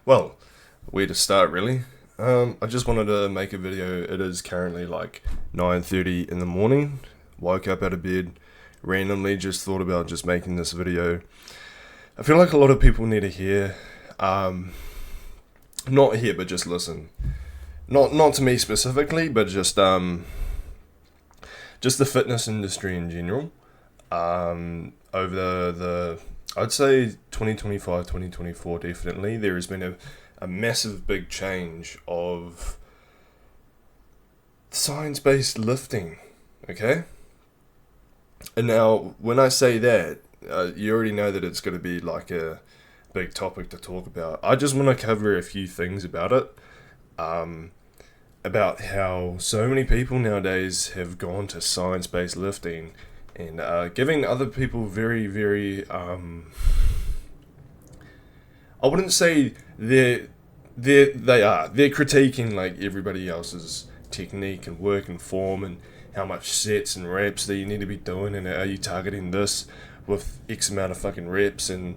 Well, where to start really? I just wanted to make a video. It is currently like 9:30 in the morning. Woke up out of bed, randomly just thought about just making this video. I feel like a lot of people need to hear, not hear, but just listen. Not to me specifically, but just the fitness industry in general. Over the I'd say 2025, 2024, definitely there has been a massive big change of science-based lifting. Okay, and now when I say that, you already know that it's going to be like a big topic to talk about. I just want to cover a few things about it. About how so many people nowadays have gone to science-based lifting and giving other people very I wouldn't say they're critiquing like everybody else's technique and work and form and how much sets and reps that you need to be doing, and are you targeting this with X amount of fucking reps and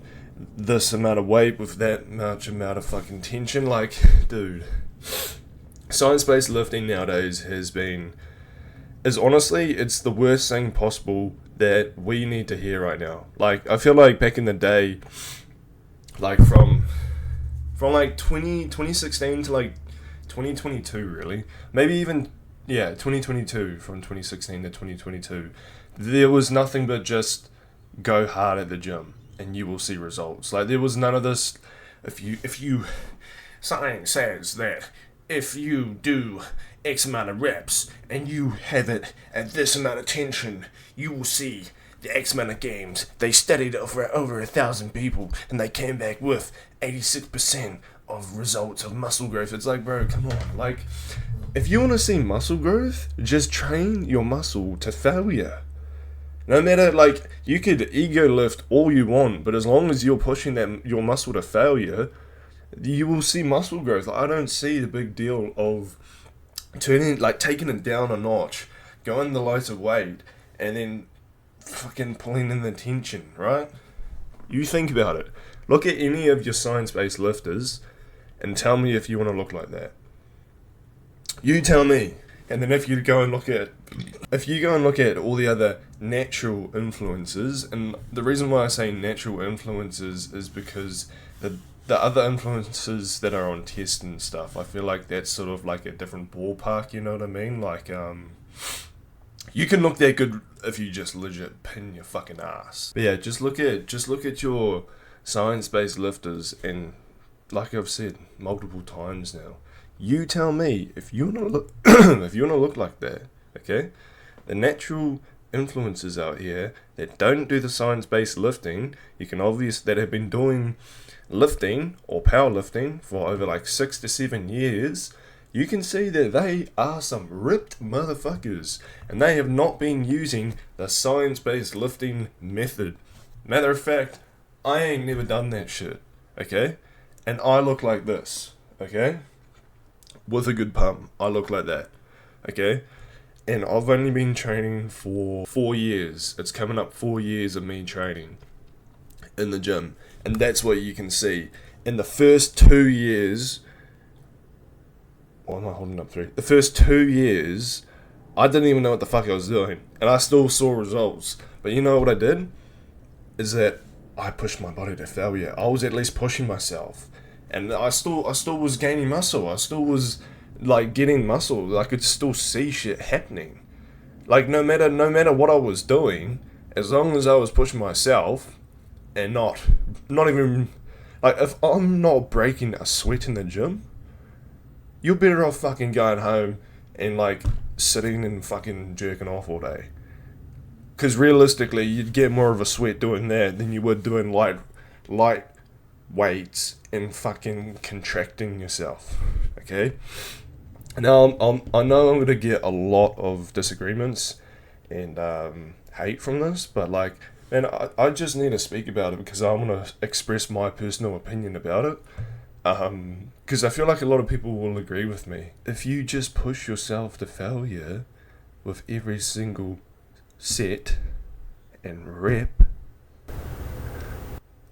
this amount of weight with that much amount of fucking tension. Like, dude, science-based lifting nowadays is honestly, it's the worst thing possible that we need to hear right now. Like, I feel like back in the day, like from like 2016 to like 2022 really, maybe even 2022, from 2016 to 2022, there was nothing but just go hard at the gym and you will see results. Like, there was none of this, if you science says that if you do X amount of reps and you have it at this amount of tension, you will see the X amount of games. They studied over 1,000 people and they came back with 86% of results of muscle growth. It's like, bro, come on. Like, if you want to see muscle growth, just train your muscle to failure. No matter, like, you could ego lift all you want, but as long as you're pushing your muscle to failure, you will see muscle growth. I don't see the big deal of taking it down a notch, going the lighter weight, and then fucking pulling in the tension, right? You think about it. Look at any of your science-based lifters and tell me if you want to look like that. You tell me. And then if you go and look at all the other natural influences, and the reason why I say natural influences is because the other influences that are on test and stuff, I feel like that's sort of like a different ballpark, you know what I mean? Like, you can look that good if you just legit pin your fucking ass. But yeah, just look at your science-based lifters, and like I've said multiple times now, you tell me if you wanna look if you wanna look like that, okay? The natural influencers out here that don't do the science-based lifting, that have been doing lifting or powerlifting for over like 6 to 7 years, you can see that they are some ripped motherfuckers, and they have not been using the science-based lifting method. Matter of fact, I ain't never done that shit, okay? And I look like this, okay? With a good pump, I look like that, okay? And I've only been training for 4 years. It's coming up 4 years of me training in the gym. And that's what you can see. In the first 2 years... Why am I holding up 3? The first 2 years, I didn't even know what the fuck I was doing. And I still saw results. But you know what I did? Is that I pushed my body to failure. I was at least pushing myself. And I still was gaining muscle. I still was, like, getting muscle. I could still see shit happening. Like, no matter what I was doing, as long as I was pushing myself and not even... Like, if I'm not breaking a sweat in the gym, you're better off fucking going home and, like, sitting and fucking jerking off all day. Because realistically, you'd get more of a sweat doing that than you would doing light weights and fucking contracting yourself. Okay? Now, I know I'm going to get a lot of disagreements and hate from this, but, like, man, I just need to speak about it because I want to express my personal opinion about it. Because I feel like a lot of people will agree with me. If you just push yourself to failure with every single set and rep,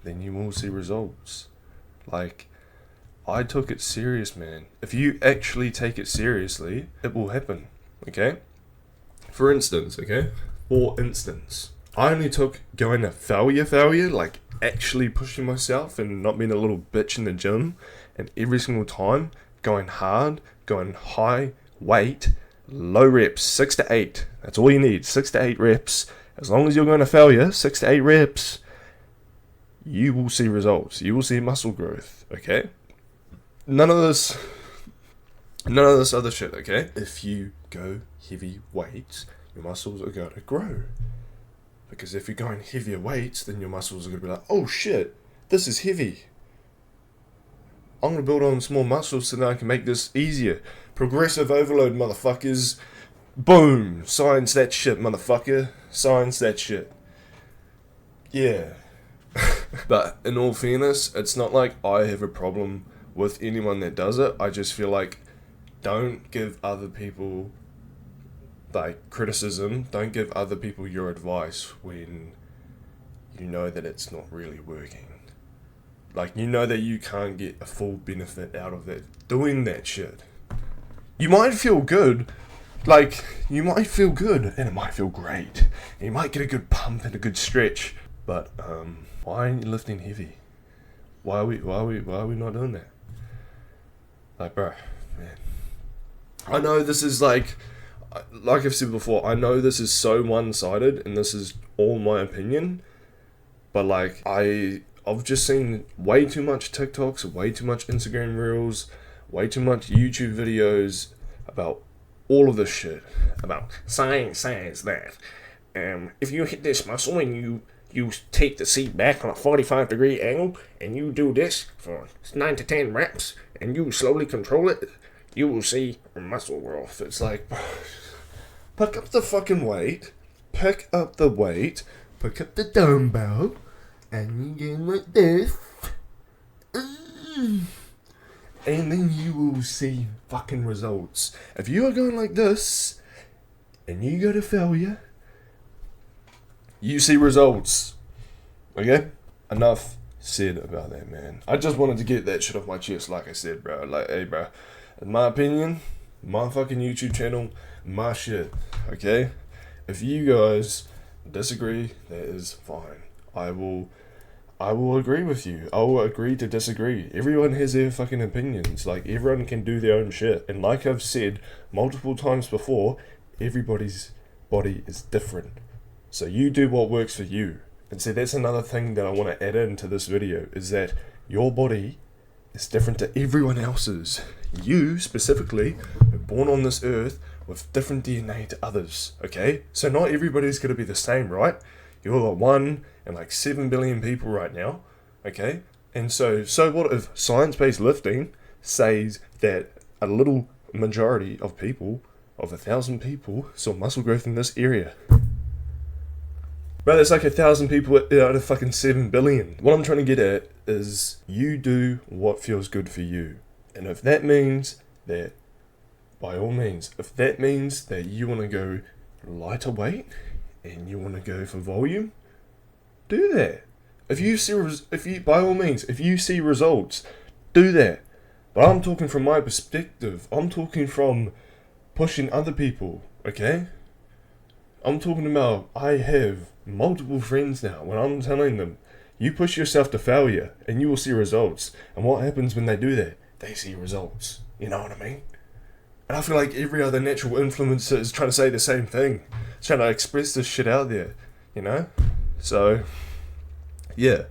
then you will see results. Like, I took it serious, man. If you actually take it seriously, it will happen, okay? For instance, I only took going to failure, like actually pushing myself and not being a little bitch in the gym, and every single time going hard, going high weight, low reps, 6 to 8. That's all you need, 6 to 8 reps. As long as you're going to failure, 6 to 8 reps, you will see results. You will see muscle growth, okay? None of this other shit, okay? If you go heavy weights, your muscles are going to grow. Because if you're going heavier weights, then your muscles are going to be like, oh shit, this is heavy. I'm going to build on small muscles so that I can make this easier. Progressive overload, motherfuckers. Boom. Science that shit, motherfucker. Science that shit. Yeah. But in all fairness, it's not like I have a problem with anyone that does it. I just feel like don't give other people like criticism. Don't give other people your advice when you know that it's not really working. Like, you know that you can't get a full benefit out of that, doing that shit. You might feel good, and it might feel great. And you might get a good pump and a good stretch. But why aren't you lifting heavy? Why are we not doing that? Like, bro, man. I know this is like I've said before, I know this is so one-sided and this is all my opinion, but like I've just seen way too much TikToks, way too much Instagram Reels, way too much YouTube videos about all of this shit. About science says that if you hit this muscle and you take the seat back on a 45-degree angle and you do this for 9 to 10 reps and you slowly control it, you will see muscle growth. It's like, pick up the fucking weight, pick up the dumbbell, and you go like this, and then you will see fucking results. If you are going like this, and you go to failure, you see results. Okay? Enough said about that, man. I just wanted to get that shit off my chest, like I said, bro. Like, hey, bro, in my opinion, my fucking YouTube channel, my shit, okay? If you guys disagree, that is fine. I will agree with you. I will agree to disagree. Everyone has their fucking opinions. Like, everyone can do their own shit. And like I've said multiple times before, everybody's body is different. So you do what works for you. And so that's another thing that I want to add into this video, is that your body is different to everyone else's. You, specifically, were born on this earth with different DNA to others, okay? So not everybody's going to be the same, right? You're 1 in like 7 billion people right now, okay? And so what if science-based lifting says that a little majority of people, of 1,000 people, saw muscle growth in this area? Bro, there's like 1,000 people out of fucking 7 billion. What I'm trying to get at is you do what feels good for you. And if that means that, by all means, if that means that you want to go lighter weight and you want to go for volume, do that. If you see results, do that. But I'm talking from my perspective. I'm talking from pushing other people, okay? I'm talking about, I have multiple friends now when I'm telling them, you push yourself to failure and you will see results. And what happens when they do that? They see results. You know what I mean? And I feel like every other natural influencer is trying to say the same thing. It's trying to express this shit out there, you know? So, yeah.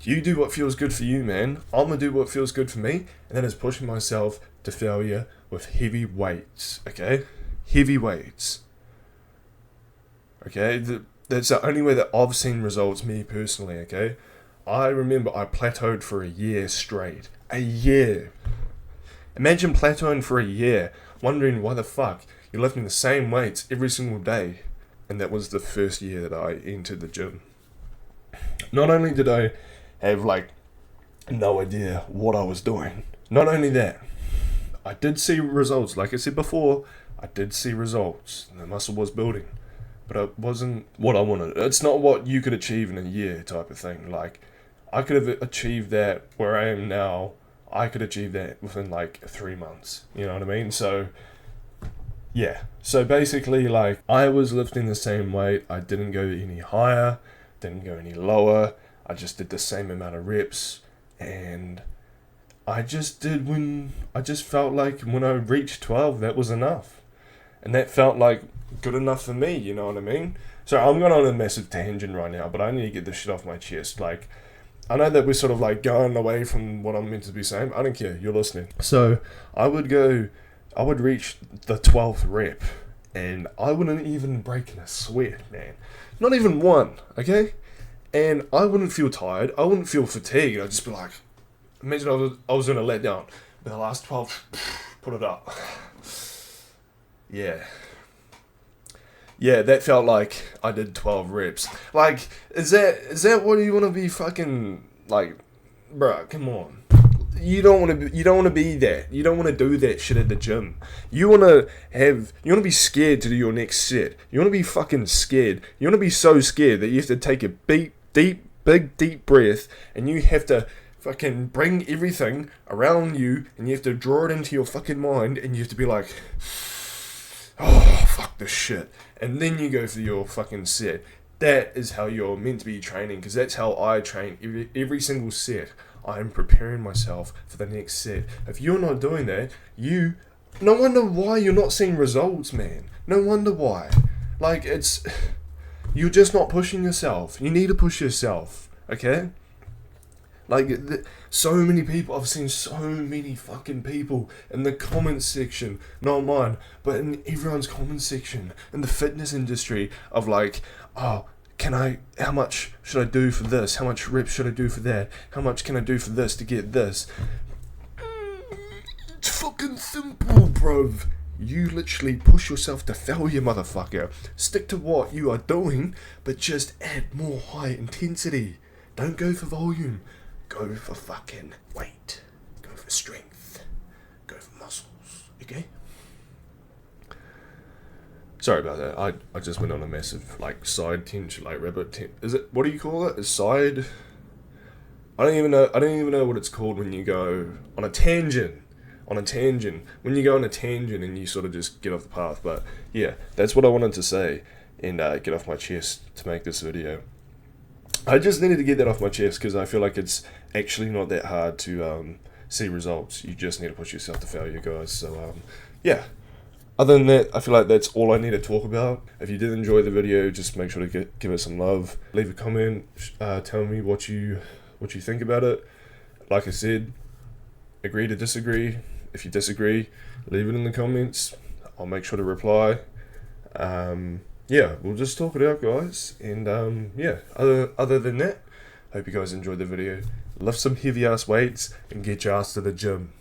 You do what feels good for you, man. I'm gonna do what feels good for me, and that is pushing myself to failure with heavy weights, okay? Heavy weights. Okay? That's the only way that I've seen results, me personally, okay? I remember I plateaued for a year straight. A year. Imagine plateauing for a year, wondering why the fuck you're lifting the same weights every single day. And that was the first year that I entered the gym. Not only did I have like no idea what I was doing, not only that, I did see results. Like I said before, I did see results. The muscle was building. But it wasn't what I wanted. It's not what you could achieve in a year type of thing. Like, I could have achieved that where I am now I could achieve that within like 3 months. You know what I mean? So yeah. So basically, like, I was lifting the same weight. I didn't go any higher, didn't go any lower. I just did the same amount of reps, and I just felt like when I reached 12, that was enough. And that felt like good enough for me, you know what I mean? So I'm going on a massive tangent right now, but I need to get this shit off my chest. Like, I know that we're sort of like going away from what I'm meant to be saying. I don't care, you're listening. So I would reach the 12th rep, and I wouldn't even break in a sweat, man. Not even one, okay? And I wouldn't feel tired. I wouldn't feel fatigued. I'd just be like, imagine I was in a letdown. But the last 12, put it up. Yeah. Yeah, that felt like I did 12 reps. Like, is that what you want to be fucking, like, bruh, come on. You don't want to be that. You don't want to do that shit at the gym. You want to be scared to do your next set. You want to be fucking scared. You want to be so scared that you have to take a big deep breath, and you have to fucking bring everything around you, and you have to draw it into your fucking mind, and you have to be like, oh, fuck this shit. And then you go for your fucking set. That is how you're meant to be training, because that's how I train every single set. I'm preparing myself for the next set. If you're not doing that, no wonder why you're not seeing results, man. No wonder why. Like, you're just not pushing yourself. You need to push yourself, okay? Like, so many people, I've seen so many fucking people in the comments section, not mine, but in everyone's comments section, in the fitness industry, of like, oh, how much should I do for this? How much reps should I do for that? How much can I do for this to get this? It's fucking simple, bruv. You literally push yourself to failure, motherfucker. Stick to what you are doing, but just add more high intensity. Don't go for volume. Go for fucking weight. Go for strength. Go for muscles. Okay? Sorry about that. I just went on a massive, like, side tangent, like rabbit is it, what do you call it? A side? I don't even know what it's called when you go on a tangent. When you go on a tangent and you sort of just get off the path. But yeah, that's what I wanted to say and get off my chest to make this video. I just needed to get that off my chest because I feel like it's actually not that hard to see results. You just need to push yourself to failure, guys. So yeah. Other than that, I feel like that's all I need to talk about. If you did enjoy the video, just make sure to give it some love. Leave a comment, tell me what you think about it. Like I said, agree to disagree. If you disagree, leave it in the comments. I'll make sure to reply. Yeah, we'll just talk it out, guys. And yeah, other than that, hope you guys enjoyed the video. Lift some heavy ass weights and get your ass to the gym.